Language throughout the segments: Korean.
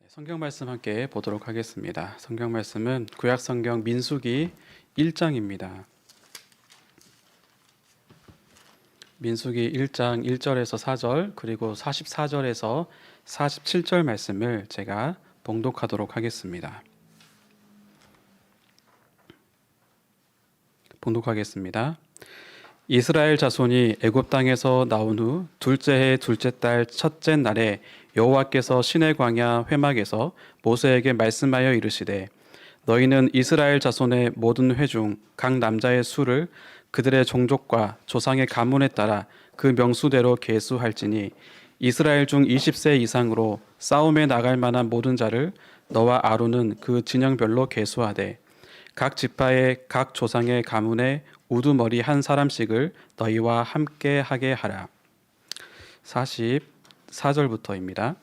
성경 말씀 함께 보도록 하겠습니다. 성경 말씀은 구약 성경 민수기 1장입니다. 민수기 1장 1절에서 4절 그리고 44절에서 47절 말씀을 제가 봉독하도록 하겠습니다. 봉독하겠습니다. 이스라엘 자손이 애굽 땅에서 나온 후 둘째 해 둘째 달 첫째 날에 여호와께서 시내 광야 회막에서 모세에게 말씀하여 이르시되 너희는 이스라엘 자손의 모든 회 중 각 남자의 수를 그들의 종족과 조상의 가문에 따라 그 명수대로 계수할지니 이스라엘 중 20세 이상으로 싸움에 나갈 만한 모든 자를 너와 아론은 그 진영별로 계수하되 각 지파의 각 조상의 가문에 우두머리 한 사람씩을 너희와 함께 하게 하라. 44절부터입니다.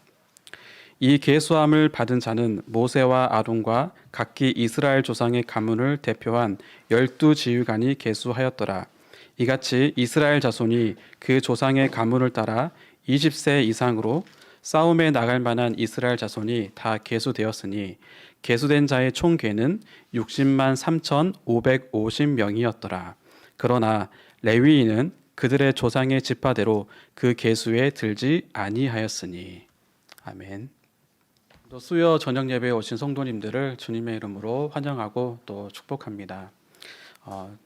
이 계수함을 받은 자는 모세와 아론과 각기 이스라엘 조상의 가문을 대표한 12지휘관이 계수하였더라. 이같이 이스라엘 자손이 그 조상의 가문을 따라 20세 이상으로 싸움에 나갈 만한 이스라엘 자손이 다 계수되었으니 계수된 자의 총 계는 60만 3,550명이었더라. 그러나 레위인은 그들의 조상의 지파대로 그 계수에 들지 아니하였으니. 아멘. 또 수요 저녁 예배에 오신 성도님들을 주님의 이름으로 환영하고 또 축복합니다.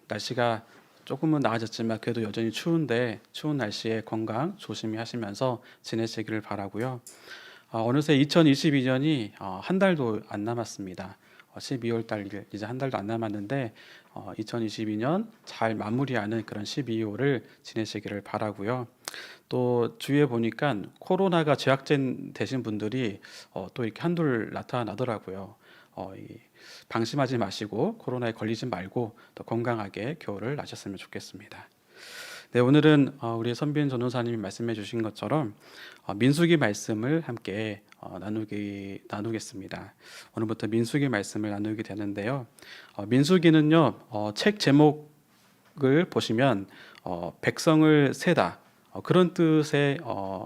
날씨가 조금은 나아졌지만 그래도 여전히 추운데 추운 날씨에 건강 조심히 하시면서 지내시기를 바라고요. 어느새 2022년이 한 달도 안 남았습니다. 12월 달 이제 한 달도 안 남았는데 2022년 잘 마무리하는 그런 12월을 지내시기를 바라고요. 또 주위에 보니까 코로나가 재확진 되신 분들이 또 이렇게 한둘 나타나더라고요. 방심하지 마시고 코로나에 걸리지 말고 또 건강하게 겨울을 나셨으면 좋겠습니다. 네, 오늘은 우리 선빈 전도사님이 말씀해 주신 것처럼 민수기 말씀을 함께 나누겠습니다. 오늘부터 민수기 말씀을 나누게 되는데요. 민수기는요, 책 제목을 보시면 백성을 세다 그런 뜻의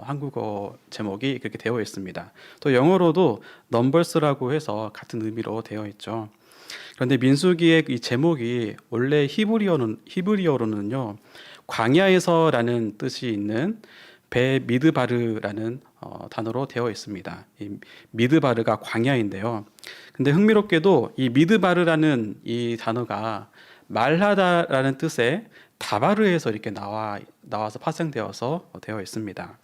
한국어 제목이 그렇게 되어 있습니다. 또 영어로도 넘버스라고 해서 같은 의미로 되어 있죠. 그런데 민수기의 이 제목이 원래 히브리어로는요, 광야에서라는 뜻이 있는 베미드바르라는 단어로 되어 있습니다. 이 미드바르가 광야인데요. 근데 흥미롭게도 이 미드바르라는 이 단어가 말하다라는 뜻의 다바르에서 이렇게 나와서 파생되어서 되어 있습니다.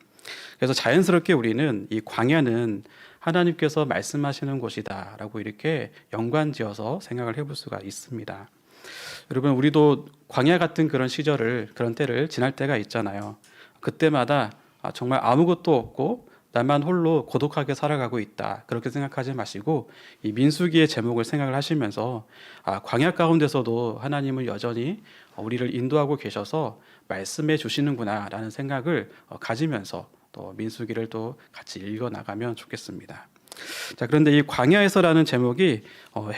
그래서 자연스럽게 우리는 이 광야는 하나님께서 말씀하시는 곳이다라고 이렇게 연관지어서 생각을 해볼 수가 있습니다. 여러분, 우리도 광야 같은 그런 때를 지날 때가 있잖아요. 그때마다 정말 아무것도 없고 나만 홀로 고독하게 살아가고 있다, 그렇게 생각하지 마시고 이 민수기의 제목을 생각을 하시면서 광야 가운데서도 하나님은 여전히 우리를 인도하고 계셔서 말씀해 주시는구나 라는 생각을 가지면서 또 민수기를 또 같이 읽어 나가면 좋겠습니다. 자, 그런데 이 광야에서라는 제목이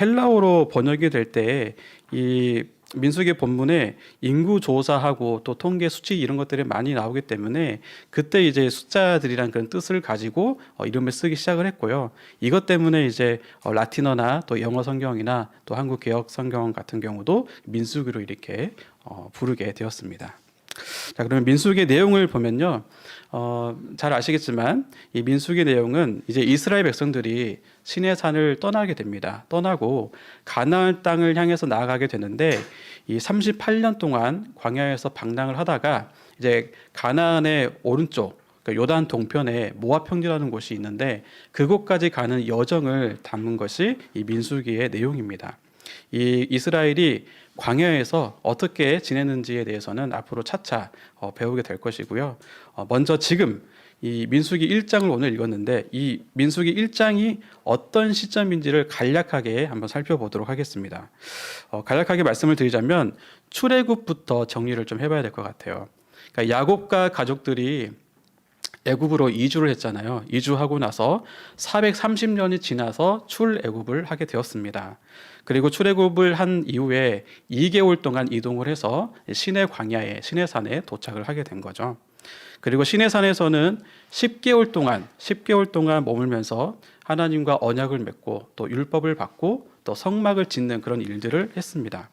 헬라어로 번역이 될 때 이 민수기 본문에 인구 조사하고 또 통계 수치 이런 것들이 많이 나오기 때문에 그때 이제 숫자들이란 그런 뜻을 가지고 이름을 쓰기 시작을 했고요. 이것 때문에 이제 라틴어나 또 영어 성경이나 또 한국 개역 성경 같은 경우도 민수기로 이렇게 부르게 되었습니다. 자, 그러면 민수기의 내용을 보면요, 잘 아시겠지만 이 민수기 내용은 이제 이스라엘 백성들이 시내산을 떠나게 됩니다. 떠나고 가나안 땅을 향해서 나아가게 되는데 이 38년 동안 광야에서 방랑을 하다가 이제 가나안의 오른쪽 그러니까 요단 동편에 모압 평지라는 곳이 있는데 그곳까지 가는 여정을 담은 것이 이 민수기의 내용입니다. 이 이스라엘이 광야에서 어떻게 지내는지에 대해서는 앞으로 차차 배우게 될 것이고요. 먼저 지금 이 민수기 1장을 오늘 읽었는데 이 민수기 1장이 어떤 시점인지를 간략하게 한번 살펴보도록 하겠습니다. 간략하게 말씀을 드리자면 출애굽부터 정리를 좀 해봐야 될 것 같아요. 그러니까 야곱과 가족들이 애굽으로 이주를 했잖아요. 이주하고 나서 430년이 지나서 출애굽을 하게 되었습니다. 그리고 출애굽을 한 이후에 2개월 동안 이동을 해서 시내 광야에 시내산에 도착을 하게 된 거죠. 그리고 시내산에서는 10개월 동안 머물면서 하나님과 언약을 맺고 또 율법을 받고 또 성막을 짓는 그런 일들을 했습니다.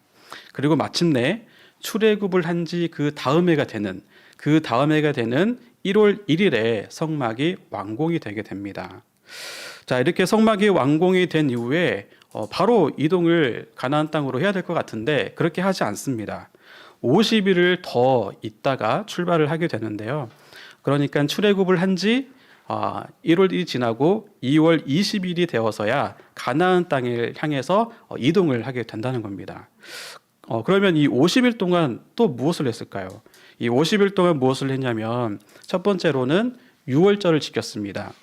그리고 마침내 출애굽을 한 지 그 다음 해가 되는 1월 1일에 성막이 완공이 되게 됩니다. 자, 이렇게 성막이 완공이 된 이후에 바로 이동을 가나안 땅으로 해야 될 것 같은데 그렇게 하지 않습니다. 50일을 더 있다가 출발을 하게 되는데요. 그러니까 출애굽을 한 지 1월이 지나고 2월 20일이 되어서야 가나안 땅을 향해서 이동을 하게 된다는 겁니다. 그러면 이 50일 동안 또 무엇을 했을까요? 이 50일 동안 무엇을 했냐면 첫 번째로는 유월절을 지켰습니다.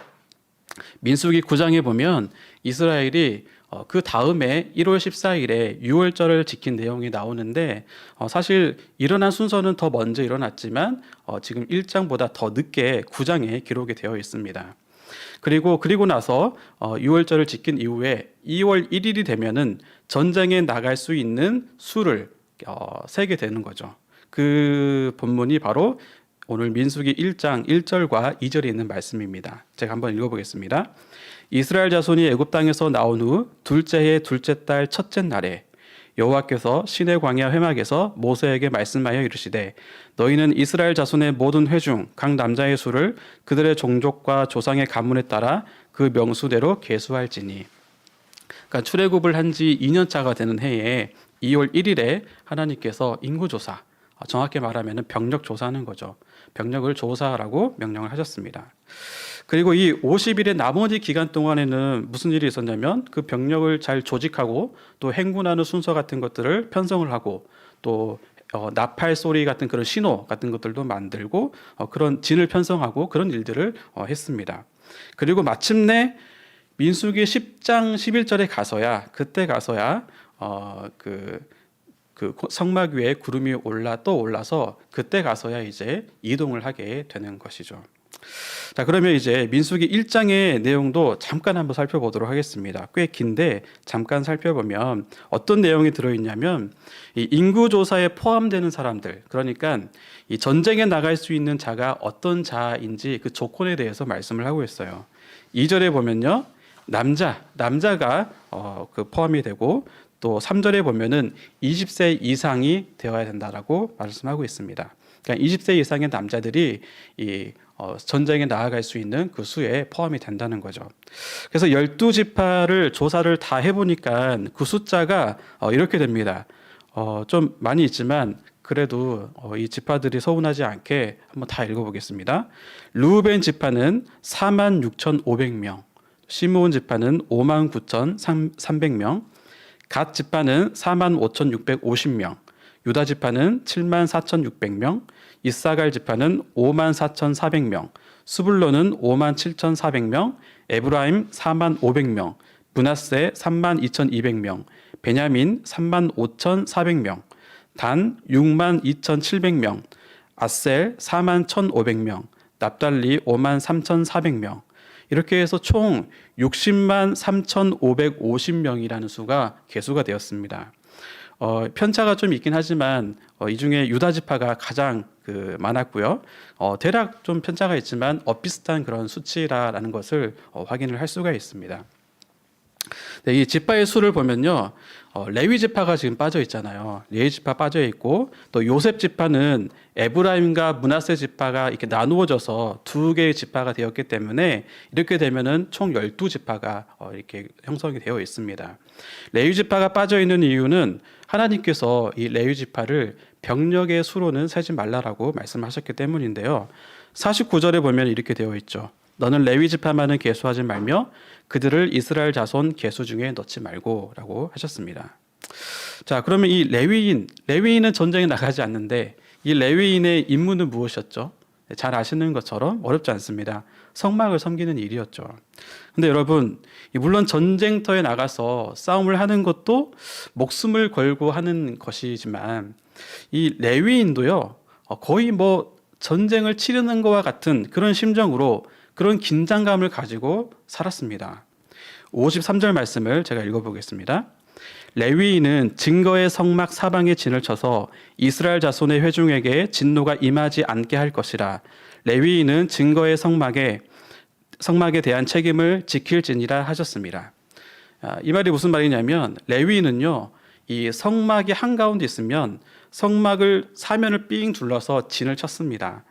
민수기 9장에 보면 이스라엘이 그 다음에 1월 14일에 유월절을 지킨 내용이 나오는데 사실 일어난 순서는 더 먼저 일어났지만 지금 1장보다 더 늦게 9장에 기록이 되어 있습니다. 그리고 나서 유월절을 지킨 이후에 2월 1일이 되면은 전쟁에 나갈 수 있는 수를 세게 되는 거죠. 그 본문이 바로 오늘 민수기 1장 1절과 2절에 있는 말씀입니다. 제가 한번 읽어보겠습니다. 이스라엘 자손이 애굽 땅에서 나온 후 둘째 해 둘째 달 첫째 날에 여호와께서 시내 광야 회막에서 모세에게 말씀하여 이르시되 너희는 이스라엘 자손의 모든 회중 각 남자의 수를 그들의 종족과 조상의 가문에 따라 그 명수대로 계수할지니. 그러니까 출애굽을 한 지 2년 차가 되는 해에 2월 1일에 하나님께서 인구조사, 정확히 말하면 병력 조사하는 거죠. 병력을 조사하라고 명령을 하셨습니다. 그리고 이 50일의 나머지 기간 동안에는 무슨 일이 있었냐면 그 병력을 잘 조직하고 또 행군하는 순서 같은 것들을 편성을 하고 또 나팔 소리 같은 그런 신호 같은 것들도 만들고 그런 진을 편성하고 그런 일들을 했습니다. 그리고 마침내 민수기 10장 11절에 그때 가서야 그 성막 위에 구름이 올라서 그때 가서야 이제 이동을 하게 되는 것이죠. 자, 그러면 이제 민수기 1장의 내용도 잠깐 한번 살펴보도록 하겠습니다. 꽤 긴데 잠깐 살펴보면 어떤 내용이 들어있냐면 이 인구조사에 포함되는 사람들, 그러니까 이 전쟁에 나갈 수 있는 자가 어떤 자인지 그 조건에 대해서 말씀을 하고 있어요. 2절에 보면요, 남자가 포함이 되고 또 3절에 보면은 20세 이상이 되어야 된다라고 말씀하고 있습니다. 그러니까 20세 이상의 남자들이 전쟁에 나아갈 수 있는 그 수에 포함이 된다는 거죠. 그래서 12지파를 조사를 다 해보니까 그 숫자가 이렇게 됩니다. 좀 많이 있지만 그래도 이 지파들이 서운하지 않게 한번 다 읽어보겠습니다. 르우벤 지파는 46,500명, 시므온 지파는 59,300명, 갓 지파는 45,650명, 유다 지파는 74,600명, 이사갈 지파는 54,400명, 스불론은 57,400명, 에브라임 45,500명, 므낫세 32,200명, 베냐민 35,400명, 단 62,700명, 아셀 41,500명, 납달리 53,400명. 이렇게 해서 총 603,550명이라는 수가 계수가 되었습니다. 편차가 좀 있긴 하지만 이 중에 유다 지파가 가장 많았고요. 대략 좀 편차가 있지만 비슷한 그런 수치라는 것을 확인을 할 수가 있습니다. 네, 이 지파의 수를 보면요, 레위 지파가 지금 빠져 있잖아요. 레위 지파 빠져 있고 또 요셉 지파는 에브라임과 므낫세 지파가 이렇게 나누어져서 두 개의 지파가 되었기 때문에 이렇게 되면은 총 12지파가 이렇게 형성이 되어 있습니다. 레위 지파가 빠져 있는 이유는 하나님께서 이 레위 지파를 병력의 수로는 세지 말라라고 말씀하셨기 때문인데요. 49절에 보면 이렇게 되어 있죠. 너는 레위 지파만은 계수하지 말며 그들을 이스라엘 자손 계수 중에 넣지 말고라고 하셨습니다. 자, 그러면 이 레위인은 전쟁에 나가지 않는데 이 레위인의 임무는 무엇이었죠? 잘 아시는 것처럼 어렵지 않습니다. 성막을 섬기는 일이었죠. 근데 여러분, 물론 전쟁터에 나가서 싸움을 하는 것도 목숨을 걸고 하는 것이지만 이 레위인도요, 거의 전쟁을 치르는 것과 같은 그런 심정으로 그런 긴장감을 가지고 살았습니다. 53절 말씀을 제가 읽어보겠습니다. 레위인은 증거의 성막 사방에 진을 쳐서 이스라엘 자손의 회중에게 진노가 임하지 않게 할 것이라. 레위인은 증거의 성막에 성막에 대한 책임을 지킬지니라 하셨습니다. 이 말이 무슨 말이냐면 레위인은요, 이 성막이 한가운데 있으면 성막을 사면을 삥 둘러서 진을 쳤습니다.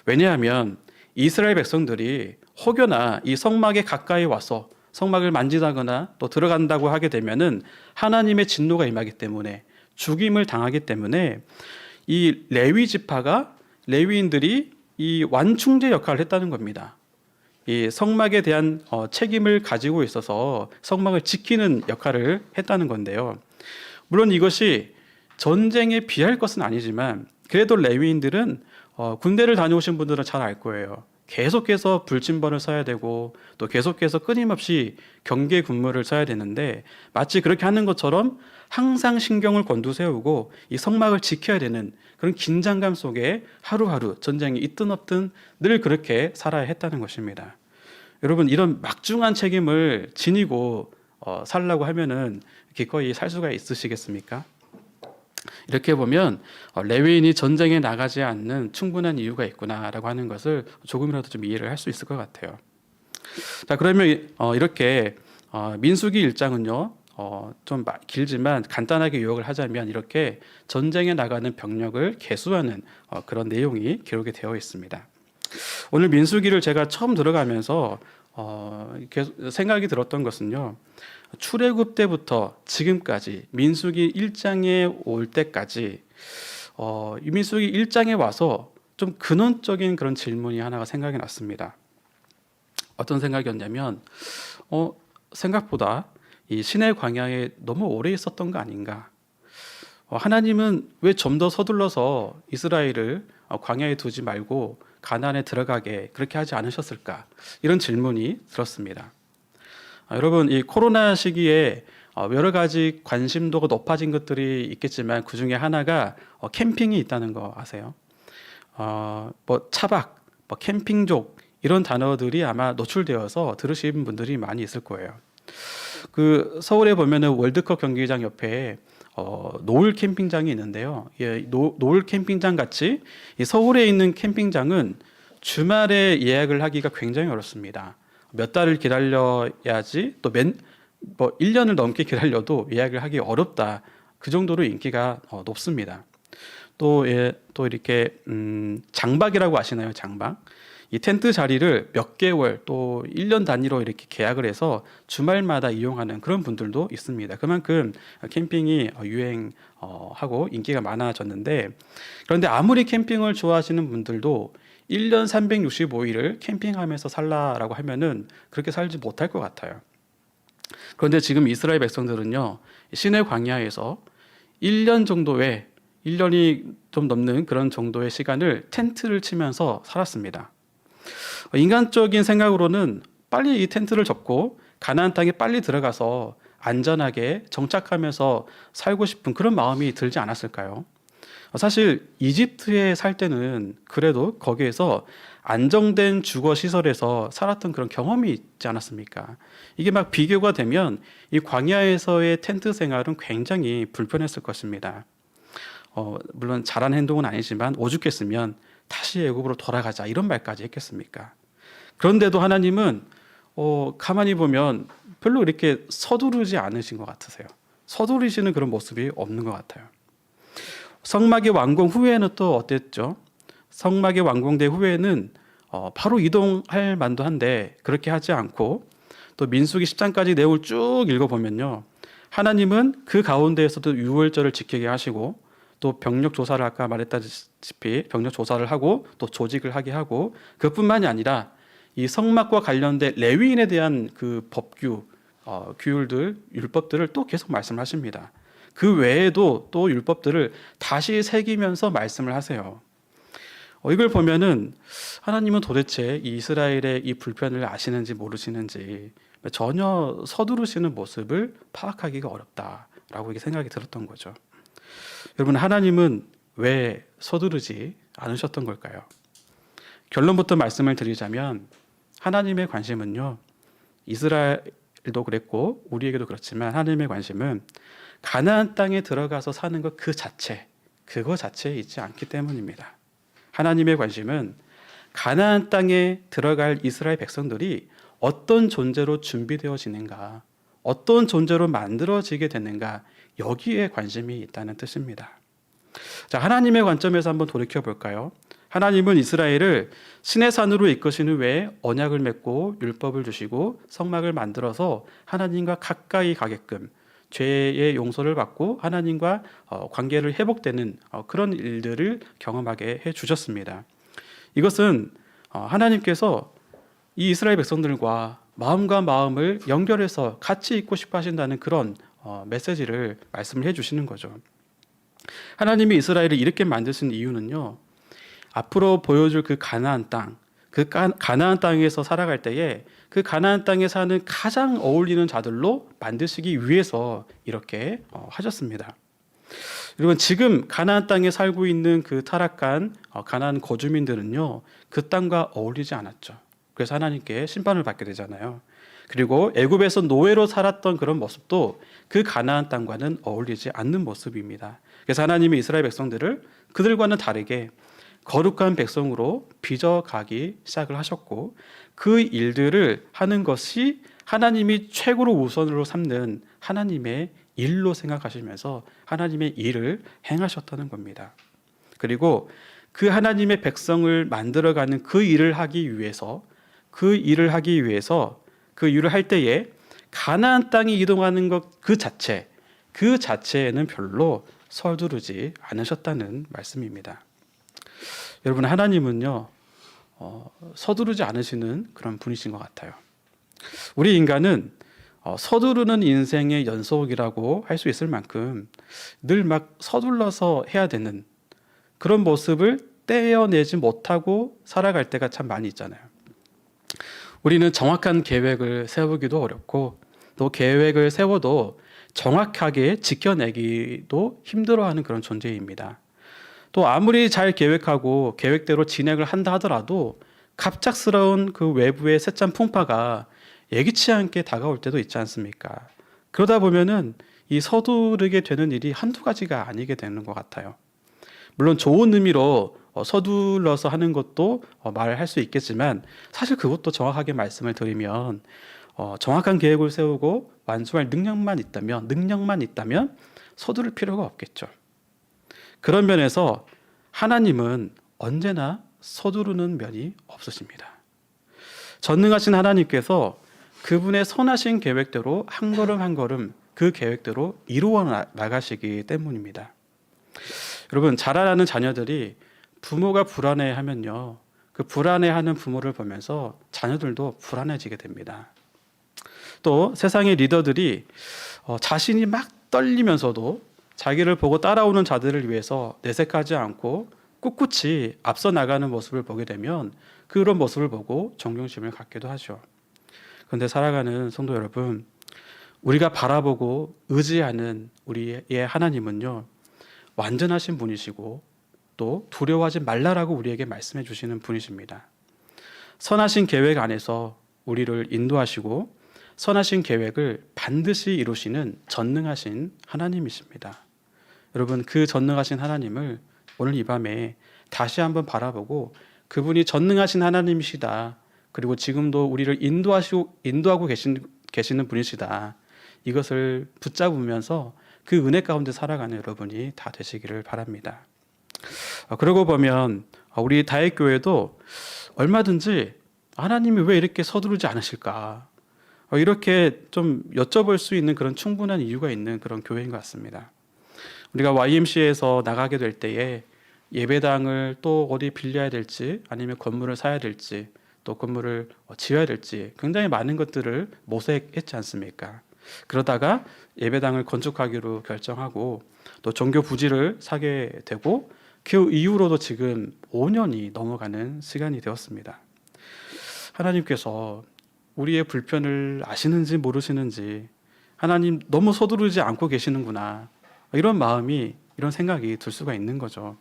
왜냐하면 이스라엘 백성들이 혹여나 이 성막에 가까이 와서 성막을 만지다거나 또 들어간다고 하게 되면은 하나님의 진노가 임하기 때문에, 죽임을 당하기 때문에 이 레위 지파가, 레위인들이 이 완충제 역할을 했다는 겁니다. 이 성막에 대한 책임을 가지고 있어서 성막을 지키는 역할을 했다는 건데요. 물론 이것이 전쟁에 비할 것은 아니지만 그래도 레위인들은 군대를 다녀오신 분들은 잘 알 거예요. 계속해서 불침번을 써야 되고 또 계속해서 끊임없이 경계 근무를 써야 되는데, 마치 그렇게 하는 것처럼 항상 신경을 곤두세우고 이 성막을 지켜야 되는 그런 긴장감 속에 하루하루 전쟁이 있든 없든 늘 그렇게 살아야 했다는 것입니다. 여러분, 이런 막중한 책임을 지니고 살라고 하면은 기꺼이 살 수가 있으시겠습니까? 이렇게 보면 레위인이 전쟁에 나가지 않는 충분한 이유가 있구나라고 하는 것을 조금이라도 좀 이해를 할 수 있을 것 같아요. 자, 그러면 이렇게 민수기 1장은요, 좀 길지만 간단하게 요약을 하자면 이렇게 전쟁에 나가는 병력을 계수하는 그런 내용이 기록이 되어 있습니다. 오늘 민수기를 제가 처음 들어가면서 생각이 들었던 것은요, 출애굽 때부터 지금까지 민수기 1장에 올 때까지 이 민수기 1장에 와서 좀 근원적인 그런 질문이 하나가 생각이 났습니다. 어떤 생각이었냐면 생각보다 이 시내 광야에 너무 오래 있었던 거 아닌가? 하나님은 왜 좀 더 서둘러서 이스라엘을 광야에 두지 말고 가나안에 들어가게 그렇게 하지 않으셨을까? 이런 질문이 들었습니다. 여러분, 이 코로나 시기에 여러 가지 관심도가 높아진 것들이 있겠지만 그 중에 하나가 캠핑이 있다는 거 아세요? 뭐 차박, 뭐 캠핑족 이런 단어들이 아마 노출되어서 들으신 분들이 많이 있을 거예요. 그 서울에 보면은 월드컵 경기장 옆에 노을 캠핑장이 있는데요. 예, 노을 캠핑장 같이 이 서울에 있는 캠핑장은 주말에 예약을 하기가 굉장히 어렵습니다. 몇 달을 기다려야지, 또 1년을 넘게 기다려도 예약을 하기 어렵다. 그 정도로 인기가 높습니다. 또 이렇게 장박이라고 아시나요? 장박. 이 텐트 자리를 몇 개월 또 1년 단위로 이렇게 계약을 해서 주말마다 이용하는 그런 분들도 있습니다. 그만큼 캠핑이 유행하고 인기가 많아졌는데, 그런데 아무리 캠핑을 좋아하시는 분들도 1년 365일을 캠핑하면서 살라라고 하면은 그렇게 살지 못할 것 같아요. 그런데 지금 이스라엘 백성들은요, 시내 광야에서 1년 정도의, 1년이 좀 넘는 그런 정도의 시간을 텐트를 치면서 살았습니다. 인간적인 생각으로는 빨리 이 텐트를 접고 가나안 땅에 빨리 들어가서 안전하게 정착하면서 살고 싶은 그런 마음이 들지 않았을까요? 사실 이집트에 살 때는 그래도 거기에서 안정된 주거 시설에서 살았던 그런 경험이 있지 않았습니까? 이게 막 비교가 되면 이 광야에서의 텐트 생활은 굉장히 불편했을 것입니다. 물론 잘한 행동은 아니지만 오죽했으면 다시 애굽으로 돌아가자 이런 말까지 했겠습니까? 그런데도 하나님은 가만히 보면 별로 이렇게 서두르지 않으신 것 같으세요. 서두르시는 그런 모습이 없는 것 같아요. 성막이 완공 후에는 또 어땠죠? 성막이 완공된 후에는 바로 이동할 만도 한데 그렇게 하지 않고, 또 민수기 10장까지 내용을 쭉 읽어보면요, 하나님은 그 가운데에서도 유월절을 지키게 하시고, 또 병력 조사를 아까 말했다시피 병력 조사를 하고 또 조직을 하게 하고, 그뿐만이 아니라 이 성막과 관련된 레위인에 대한 그 법규, 규율들, 율법들을 또 계속 말씀하십니다. 그 외에도 또 율법들을 다시 새기면서 말씀을 하세요. 이걸 보면은 하나님은 도대체 이 이스라엘의 이 불편을 아시는지 모르시는지 전혀 서두르시는 모습을 파악하기가 어렵다라고 이게 생각이 들었던 거죠. 여러분, 하나님은 왜 서두르지 않으셨던 걸까요? 결론부터 말씀을 드리자면 하나님의 관심은요, 이스라엘도 그랬고 우리에게도 그렇지만 하나님의 관심은 가나안 땅에 들어가서 사는 것 그 자체, 그거 자체에 있지 않기 때문입니다. 하나님의 관심은 가나안 땅에 들어갈 이스라엘 백성들이 어떤 존재로 준비되어지는가, 어떤 존재로 만들어지게 되는가, 여기에 관심이 있다는 뜻입니다. 자, 하나님의 관점에서 한번 돌이켜 볼까요? 하나님은 이스라엘을 신의 산으로 이끄신 후에 언약을 맺고 율법을 주시고 성막을 만들어서 하나님과 가까이 가게끔, 죄의 용서를 받고 하나님과 관계를 회복되는 그런 일들을 경험하게 해 주셨습니다. 이것은 하나님께서 이 이스라엘 백성들과 마음과 마음을 연결해서 같이 있고 싶어 하신다는 그런 메시지를 말씀을 해 주시는 거죠. 하나님이 이스라엘을 이렇게 만드신 이유는요, 앞으로 보여줄 그 가나안 땅, 그 가나안 땅에서 살아갈 때에 그 가나안 땅에 사는 가장 어울리는 자들로 만드시기 위해서 이렇게 하셨습니다. 여러분, 지금 가나안 땅에 살고 있는 그 타락한 가나안 거주민들은요, 그 땅과 어울리지 않았죠. 그래서 하나님께 심판을 받게 되잖아요. 그리고 애굽에서 노예로 살았던 그런 모습도 그 가나안 땅과는 어울리지 않는 모습입니다. 그래서 하나님이 이스라엘 백성들을 그들과는 다르게 거룩한 백성으로 빚어가기 시작을 하셨고, 그 일들을 하는 것이 하나님이 최고로 우선으로 삼는 하나님의 일로 생각하시면서 하나님의 일을 행하셨다는 겁니다. 그리고 그 하나님의 백성을 만들어가는 그 일을 하기 위해서 그 일을 할 때에 가나안 땅에 이동하는 것 그 자체에는 별로 서두르지 않으셨다는 말씀입니다. 여러분, 하나님은요, 서두르지 않으시는 그런 분이신 것 같아요. 우리 인간은 서두르는 인생의 연속이라고 할 수 있을 만큼 늘 막 서둘러서 해야 되는 그런 모습을 떼어내지 못하고 살아갈 때가 참 많이 있잖아요. 우리는 정확한 계획을 세우기도 어렵고, 또 계획을 세워도 정확하게 지켜내기도 힘들어하는 그런 존재입니다. 또 아무리 잘 계획하고 계획대로 진행을 한다 하더라도 갑작스러운 그 외부의 세찬 풍파가 예기치 않게 다가올 때도 있지 않습니까? 그러다 보면은 이 서두르게 되는 일이 한두 가지가 아니게 되는 것 같아요. 물론 좋은 의미로 서둘러서 하는 것도 말할 수 있겠지만, 사실 그것도 정확하게 말씀을 드리면 정확한 계획을 세우고 완수할 능력만 있다면 서두를 필요가 없겠죠. 그런 면에서 하나님은 언제나 서두르는 면이 없으십니다. 전능하신 하나님께서 그분의 선하신 계획대로 한 걸음 한 걸음 그 계획대로 이루어 나가시기 때문입니다. 여러분, 자라나는 자녀들이 부모가 불안해하면요, 그 불안해하는 부모를 보면서 자녀들도 불안해지게 됩니다. 또 세상의 리더들이 자신이 막 떨리면서도 자기를 보고 따라오는 자들을 위해서 내색하지 않고 꿋꿋이 앞서 나가는 모습을 보게 되면 그런 모습을 보고 존경심을 갖기도 하죠. 그런데 살아가는 성도 여러분, 우리가 바라보고 의지하는 우리의 하나님은요, 완전하신 분이시고 또 두려워하지 말라라고 우리에게 말씀해 주시는 분이십니다. 선하신 계획 안에서 우리를 인도하시고 선하신 계획을 반드시 이루시는 전능하신 하나님이십니다. 여러분, 그 전능하신 하나님을 오늘 이 밤에 다시 한번 바라보고 그분이 전능하신 하나님이시다, 그리고 지금도 우리를 인도하고 계시는 분이시다, 이것을 붙잡으면서 그 은혜 가운데 살아가는 여러분이 다 되시기를 바랍니다. 그러고 보면 우리 다윗교회도 얼마든지 하나님이 왜 이렇게 서두르지 않으실까, 이렇게 좀 여쭤볼 수 있는 그런 충분한 이유가 있는 그런 교회인 것 같습니다. 우리가 YMCA에서 나가게 될 때에 예배당을 또 어디 빌려야 될지, 아니면 건물을 사야 될지, 또 건물을 지어야 될지 굉장히 많은 것들을 모색했지 않습니까? 그러다가 예배당을 건축하기로 결정하고 또 종교 부지를 사게 되고, 그 이후로도 지금 5년이 넘어가는 시간이 되었습니다. 하나님께서 우리의 불편을 아시는지 모르시는지, 하나님 너무 서두르지 않고 계시는구나, 이런 마음이, 이런 생각이 들 수가 있는 거죠.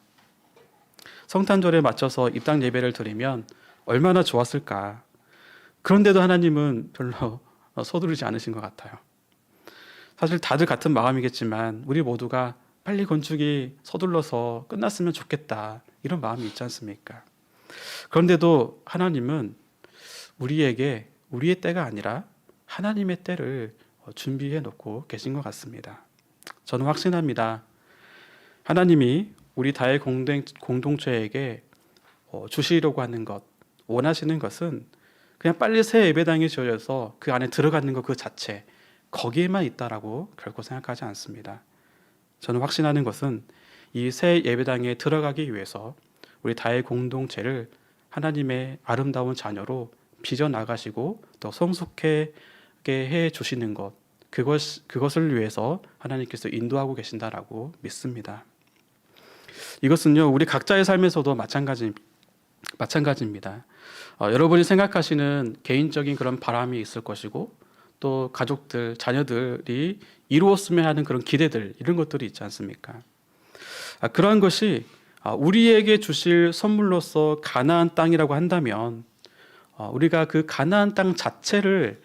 성탄절에 맞춰서 입당 예배를 드리면 얼마나 좋았을까. 그런데도 하나님은 별로 서두르지 않으신 것 같아요. 사실 다들 같은 마음이겠지만 우리 모두가 빨리 건축이 서둘러서 끝났으면 좋겠다, 이런 마음이 있지 않습니까? 그런데도 하나님은 우리에게 우리의 때가 아니라 하나님의 때를 준비해 놓고 계신 것 같습니다. 저는 확신합니다. 하나님이 우리 다의 공동체에게 주시려고 하는 것, 원하시는 것은 그냥 빨리 새 예배당이 지어져서 그 안에 들어가는 것 그 자체, 거기에만 있다라고 결코 생각하지 않습니다. 저는 확신하는 것은 이 새 예배당에 들어가기 위해서 우리 다의 공동체를 하나님의 아름다운 자녀로 빚어 나가시고 또 성숙하게 해 주시는 것, 그것을 위해서 하나님께서 인도하고 계신다라고 믿습니다. 이것은요, 우리 각자의 삶에서도 마찬가지입니다. 여러분이 생각하시는 개인적인 그런 바람이 있을 것이고, 또 가족들, 자녀들이 이루었으면 하는 그런 기대들, 이런 것들이 있지 않습니까? 그러한 것이 우리에게 주실 선물로서 가나안 땅이라고 한다면, 우리가 그 가나안 땅 자체를,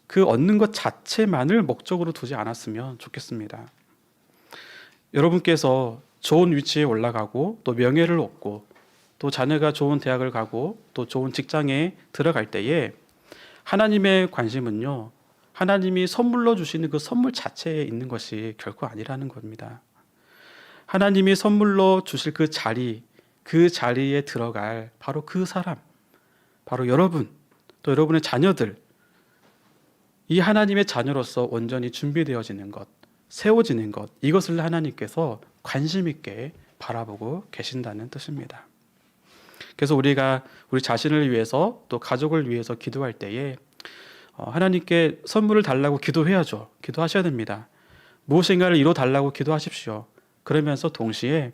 그 얻는 것 자체만을 목적으로 두지 않았으면 좋겠습니다. 여러분께서 좋은 위치에 올라가고 또 명예를 얻고 또 자녀가 좋은 대학을 가고 또 좋은 직장에 들어갈 때에 하나님의 관심은요, 하나님이 선물로 주시는 그 선물 자체에 있는 것이 결코 아니라는 겁니다. 하나님이 선물로 주실 그 자리, 그 자리에 들어갈 바로 그 사람, 바로 여러분, 또 여러분의 자녀들, 이 하나님의 자녀로서 온전히 준비되어지는 것, 세워지는 것, 이것을 하나님께서 관심 있게 바라보고 계신다는 뜻입니다. 그래서 우리가 우리 자신을 위해서 또 가족을 위해서 기도할 때에 하나님께 선물을 달라고 기도해야죠. 기도하셔야 됩니다. 무엇인가를 이뤄 달라고 기도하십시오. 그러면서 동시에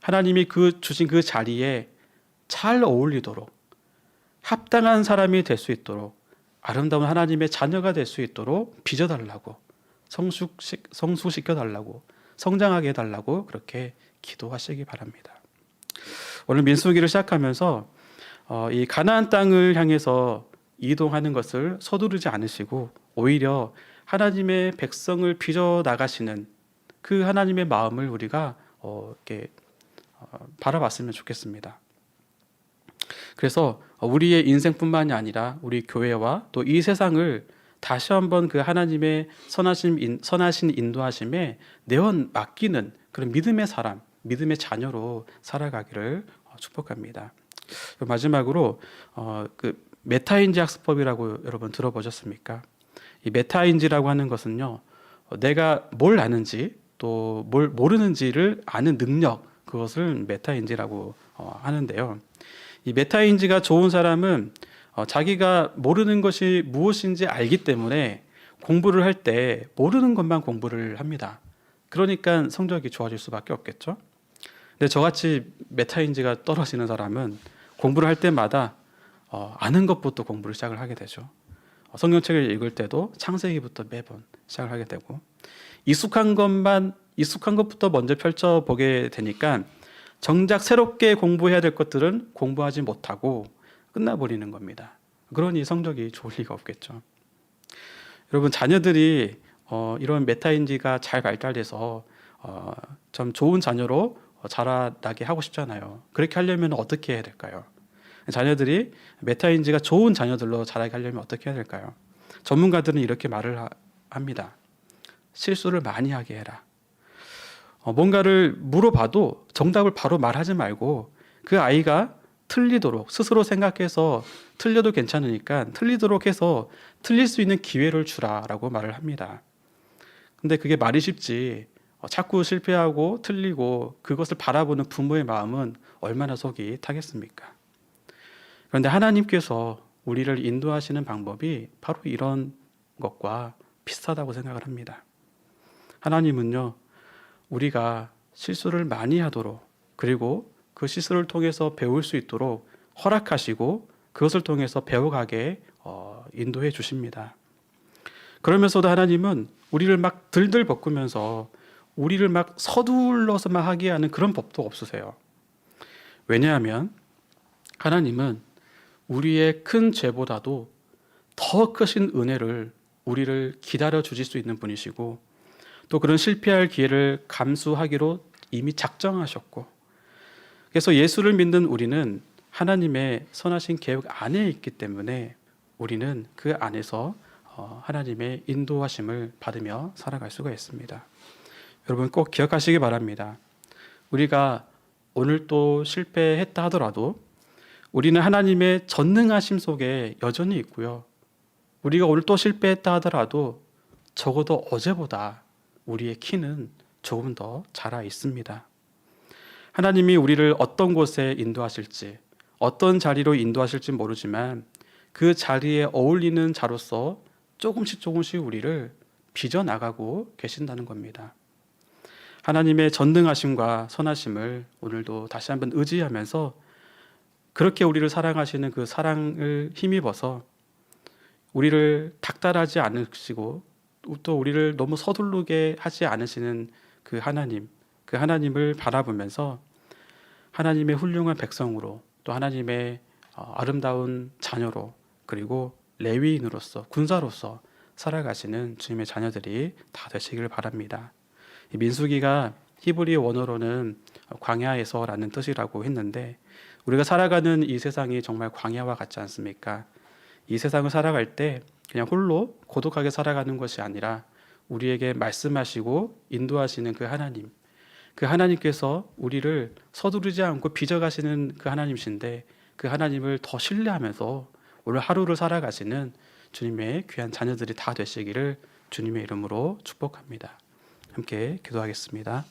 하나님이 주신 그 자리에 잘 어울리도록 합당한 사람이 될 수 있도록 아름다운 하나님의 자녀가 될 수 있도록 빚어달라고 성숙시켜달라고 성장하게 해달라고 그렇게 기도하시기 바랍니다. 오늘 민수기를 시작하면서 이 가나안 땅을 향해서 이동하는 것을 서두르지 않으시고 오히려 하나님의 백성을 빚어 나가시는 그 하나님의 마음을 우리가 이렇게 바라봤으면 좋겠습니다. 그래서 우리의 인생뿐만이 아니라 우리 교회와 또 이 세상을 다시 한번 그 하나님의 선하신 인도하심에 내어 맡기는 그런 믿음의 사람, 믿음의 자녀로 살아가기를 축복합니다. 마지막으로 그 메타인지 학습법이라고 여러분 들어보셨습니까? 이 메타인지라고 하는 것은요, 내가 뭘 아는지 또 뭘 모르는지를 아는 능력, 그것을 메타인지라고 하는데요. 이 메타인지가 좋은 사람은 자기가 모르는 것이 무엇인지 알기 때문에 공부를 할 때 모르는 것만 공부를 합니다. 그러니까 성적이 좋아질 수밖에 없겠죠. 근데 저같이 메타인지가 떨어지는 사람은 공부를 할 때마다 아는 것부터 공부를 시작을 하게 되죠. 성경책을 읽을 때도 창세기부터 매번 시작을 하게 되고 익숙한 것부터 먼저 펼쳐보게 되니까 정작 새롭게 공부해야 될 것들은 공부하지 못하고 끝나버리는 겁니다. 그러니 성적이 좋을 리가 없겠죠. 여러분, 자녀들이 이런 메타인지가 잘 발달돼서 좀 좋은 자녀로 자라나게 하고 싶잖아요. 그렇게 하려면 어떻게 해야 될까요? 자녀들이 메타인지가 좋은 자녀들로 자라게 하려면 어떻게 해야 될까요? 전문가들은 이렇게 말을 합니다. 실수를 많이 하게 해라. 뭔가를 물어봐도 정답을 바로 말하지 말고 그 아이가 틀리도록 스스로 생각해서 틀려도 괜찮으니까 틀리도록 해서 틀릴 수 있는 기회를 주라라고 말을 합니다. 근데 그게 말이 쉽지 자꾸 실패하고 틀리고 그것을 바라보는 부모의 마음은 얼마나 속이 타겠습니까? 그런데 하나님께서 우리를 인도하시는 방법이 바로 이런 것과 비슷하다고 생각을 합니다. 하나님은요, 우리가 실수를 많이 하도록 그리고 그 실수를 통해서 배울 수 있도록 허락하시고 그것을 통해서 배워가게 인도해 주십니다. 그러면서도 하나님은 우리를 막 들들 볶으면서 우리를 막 서둘러서만 하게 하는 그런 법도 없으세요. 왜냐하면 하나님은 우리의 큰 죄보다도 더 크신 은혜를 우리를 기다려 주실 수 있는 분이시고 또 그런 실패할 기회를 감수하기로 이미 작정하셨고 그래서 예수를 믿는 우리는 하나님의 선하신 계획 안에 있기 때문에 우리는 그 안에서 하나님의 인도하심을 받으며 살아갈 수가 있습니다. 여러분 꼭 기억하시기 바랍니다. 우리가 오늘 또 실패했다 하더라도 우리는 하나님의 전능하심 속에 여전히 있고요. 우리가 오늘 또 실패했다 하더라도 적어도 어제보다 우리의 키는 조금 더 자라 있습니다. 하나님이 우리를 어떤 곳에 인도하실지, 어떤 자리로 인도하실지 모르지만 그 자리에 어울리는 자로서 조금씩 우리를 빚어나가고 계신다는 겁니다. 하나님의 전능하심과 선하심을 오늘도 다시 한번 의지하면서 그렇게 우리를 사랑하시는 그 사랑을 힘입어서 우리를 닥달하지 않으시고 또 우리를 너무 서두르게 하지 않으시는 그 하나님을 바라보면서 하나님의 훌륭한 백성으로 또 하나님의 아름다운 자녀로 그리고 레위인으로서 군사로서 살아가시는 주님의 자녀들이 다 되시길 바랍니다. 이 민수기가 히브리 원어로는 광야에서라는 뜻이라고 했는데 우리가 살아가는 이 세상이 정말 광야와 같지 않습니까? 이 세상을 살아갈 때 그냥 홀로 고독하게 살아가는 것이 아니라 우리에게 말씀하시고 인도하시는 그 하나님께서 우리를 서두르지 않고 빚어가시는 그 하나님이신데 그 하나님을 더 신뢰하면서 오늘 하루를 살아가시는 주님의 귀한 자녀들이 다 되시기를 주님의 이름으로 축복합니다. 함께 기도하겠습니다.